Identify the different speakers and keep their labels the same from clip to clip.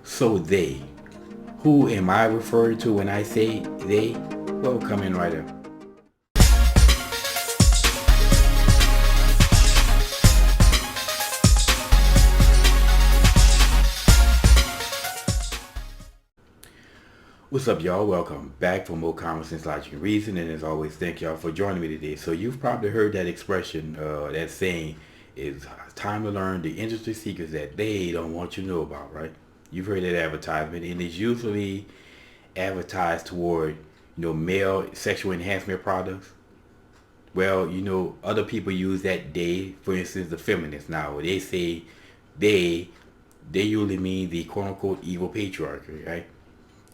Speaker 1: So they, who am I referring to when I say they? Well, come in right up. What's up, y'all? Welcome back for more Common Sense, Logic, and Reason. And as always, thank y'all for joining me today. So you've probably heard that expression, that saying, is time to learn the industry secrets that they don't want you to know about, right? You've heard that advertisement, and it's usually advertised toward, male sexual enhancement products. Well, other people use that they, for instance, the feminists now. They say they, they usually mean the quote unquote evil patriarchy, right?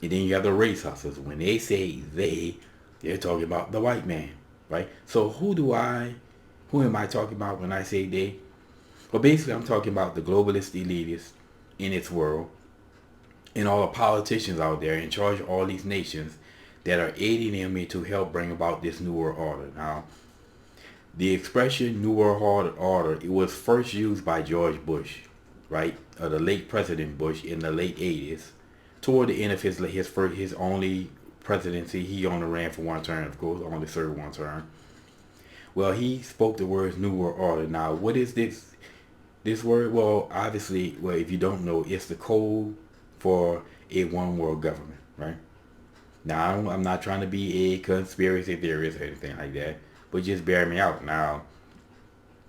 Speaker 1: And then you have the race hustlers. When they say they, they're talking about the white man, right? So who am I talking about when I say they? Well, basically, I'm talking about the globalist elitists in its world and all the politicians out there in charge of all these nations that are aiding them to help bring about this New World Order. Now, the expression New World Order, it was first used by George Bush, right? The late President Bush in the late 80s. Toward the end of his only presidency, he only ran for one term, of course, only served one term. Well, he spoke the words New World Order. Now, what is this word? Well, obviously, well, if you don't know, it's the code for a one world government, right? Now, I'm not trying to be a conspiracy theorist or anything like that, but just bear me out. Now,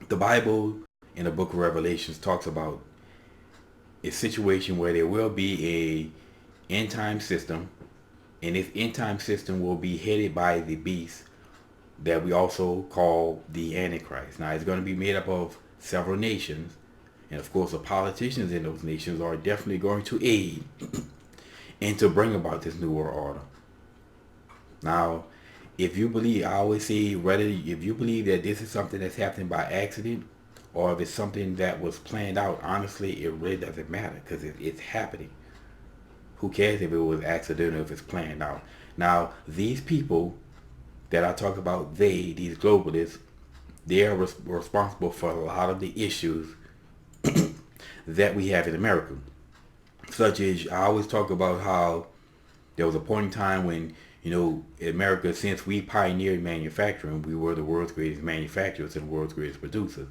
Speaker 1: the Bible in the book of Revelations talks about a situation where there will be a end time system, and this end time system will be headed by the beast that we also call the Antichrist. Now, it's going to be made up of several nations, and of course, the politicians in those nations are definitely going to aid and to bring about this new world order. Now, if you believe, I always say, whether if you believe that this is something that's happening by accident or if it's something that was planned out, honestly, it really doesn't matter because it's happening. Who cares if it was accidental, if it's planned out? Now, these people that I talk about, these globalists, they are responsible for a lot of the issues that we have in America. Such as, I always talk about how there was a point in time when, in America, since we pioneered manufacturing, we were the world's greatest manufacturers and the world's greatest producers.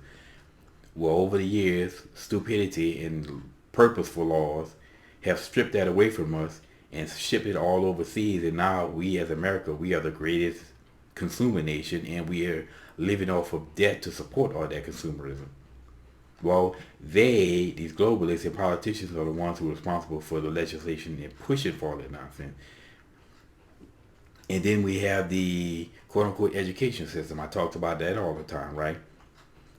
Speaker 1: Well, over the years, stupidity and purposeful laws have stripped that away from us and shipped it all overseas. And now we as America, we are the greatest consumer nation, and we are living off of debt to support all that consumerism. Well, these globalists and politicians are the ones who are responsible for the legislation and pushing for all that nonsense. And then we have the quote unquote education system. I talked about that all the time, right?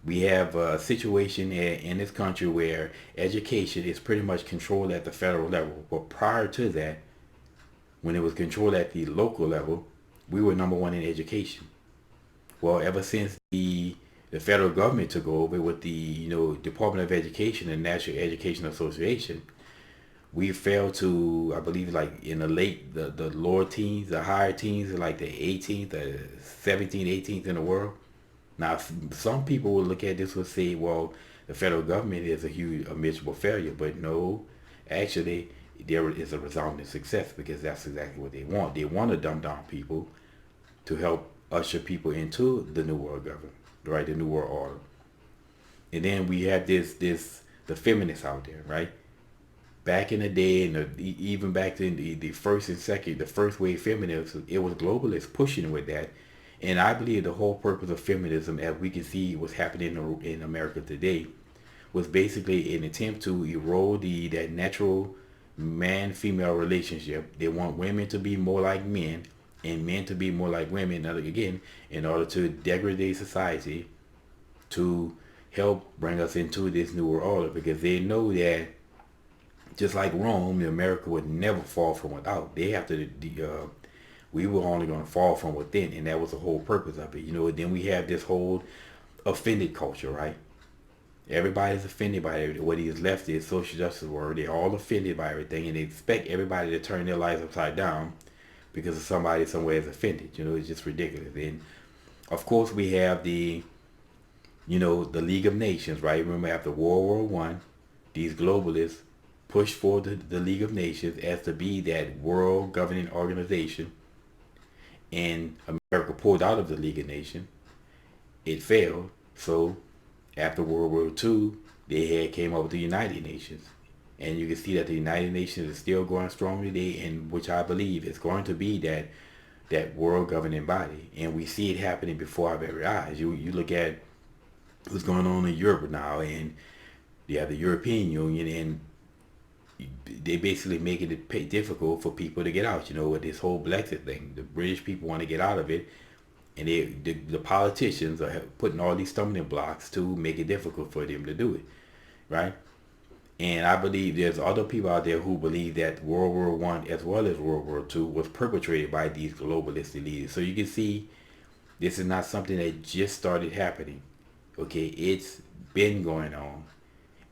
Speaker 1: We have a situation in this country where education is pretty much controlled at the federal level. But prior to that, when it was controlled at the local level, we were number one in education. Well, ever since the federal government took over with the Department of Education and National Education Association, we fell to, I believe, like in the lower teens, the higher teens, like the 18th, the 17th, 18th in the world. Now, some people will look at this and say, well, the federal government is a miserable failure. But no, actually, there is a resounding success because that's exactly what they want. They want to dumb down people to help usher people into the New World government, right? The New World Order. And then we have the feminists out there, right? Back in the day, and even back in the first and second, the first wave feminists, it was globalists pushing with that. And I believe the whole purpose of feminism, as we can see what's happening in America today, was basically an attempt to erode that natural man-female relationship. They want women to be more like men and men to be more like women, again, in order to degrade society to help bring us into this new world order, because they know that just like Rome, America would never fall from without. They have to we were only going to fall from within, and that was the whole purpose of it. Then we have this whole offended culture, right? Everybody's offended by what these leftists, social justice were. They're all offended by everything, and they expect everybody to turn their lives upside down because of somebody somewhere is offended. It's just ridiculous. And of course, we have the League of Nations, right? Remember, after World War I, these globalists pushed for the League of Nations as to be that world governing organization, and America pulled out of the League of Nations. It failed. So after World War II, they had came up with the United Nations. And you can see that the United Nations is still going strong today, and which I believe is going to be that world governing body. And we see it happening before our very eyes. You look at what's going on in Europe now, and you have the European Union, and they basically making it difficult for people to get out. With this whole Brexit thing, the British people want to get out of it, and the politicians are putting all these stumbling blocks to make it difficult for them to do it, right? And I believe there's other people out there who believe that World War One as well as World War Two was perpetrated by these globalist leaders. So you can see this is not something that just started happening. Okay, it's been going on,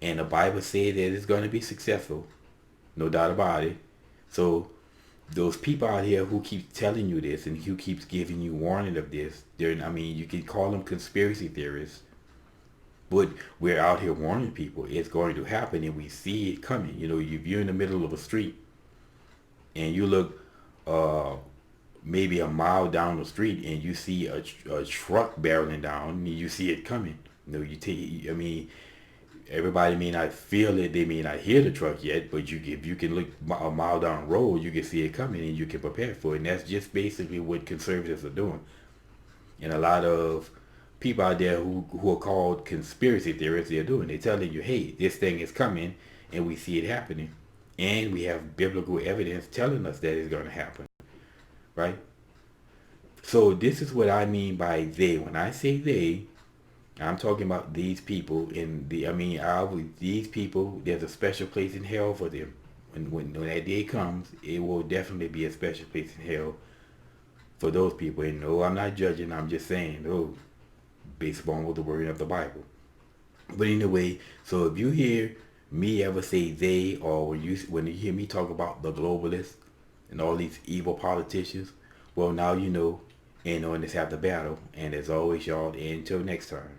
Speaker 1: and the Bible says that it's going to be successful, no doubt about it. So those people out here who keep telling you this and who keeps giving you warning of this, you can call them conspiracy theorists, but we're out here warning people it's going to happen, and we see it coming. If you're in the middle of a street and you look uh, maybe a mile down the street and you see a truck barreling down, and you see it coming. You take. Everybody may not feel it, they may not hear the truck yet, but if you can look a mile down the road, you can see it coming and you can prepare for it. And that's just basically what conservatives are doing. And a lot of people out there who are called conspiracy theorists, they're doing. They're telling you, hey, this thing is coming, and we see it happening. And we have biblical evidence telling us that it's going to happen, right? So this is what I mean by they. When I say they, I'm talking about these people. These people, there's a special place in hell for them. When that day comes, it will definitely be a special place in hell for those people. And no, I'm not judging. I'm just saying, based upon what the word of the Bible. But anyway, so if you hear me ever say they, or when you hear me talk about the globalists and all these evil politicians, well, now you know, and let's have the battle. And as always, y'all, until next time.